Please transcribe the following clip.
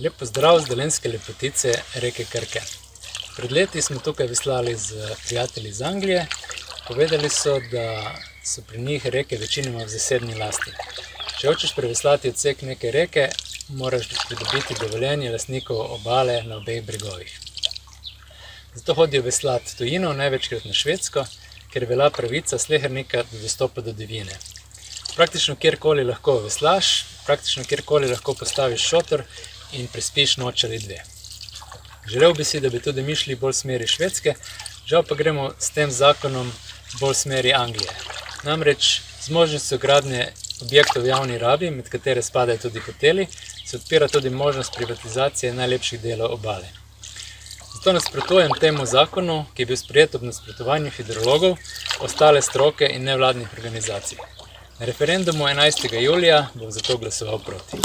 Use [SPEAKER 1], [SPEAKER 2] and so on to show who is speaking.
[SPEAKER 1] Lep pozdrav z dolenjske lepotice reke Krke. Pred leti smo tukaj veslali z prijatelji iz Anglije. Povedali so, da so pri njih reke večinoma v zasebni lasti. Če hočeš preveslati odsek neke reke, moraš pridobiti dovoljenje lastnikov obale na obeh bregovih. Zato hodijo veslati tujino, največkrat na Švedsko, ker velja pravica slehernika do dostopa do divjine. Praktično kjerkoli lahko veslaš, praktično kjerkoli lahko postaviš šotor in prespiš noč ali dve. Želel bi si, da bi tudi mi šli bolj v smeri Švedske, žal pa gremo s tem zakonom bolj v smeri Anglije. Namreč z možnostjo gradnje objektov v javni rabi, med katere spadajo tudi hoteli, se odpira tudi možnost privatizacije najlepših delov obale. Zato nasprotujem temu zakonu, ki je bil sprejet ob nasprotovanju hidrologov, ostale stroke in nevladnih organizacij. Na referendumu 11. julija bom zato glasoval proti.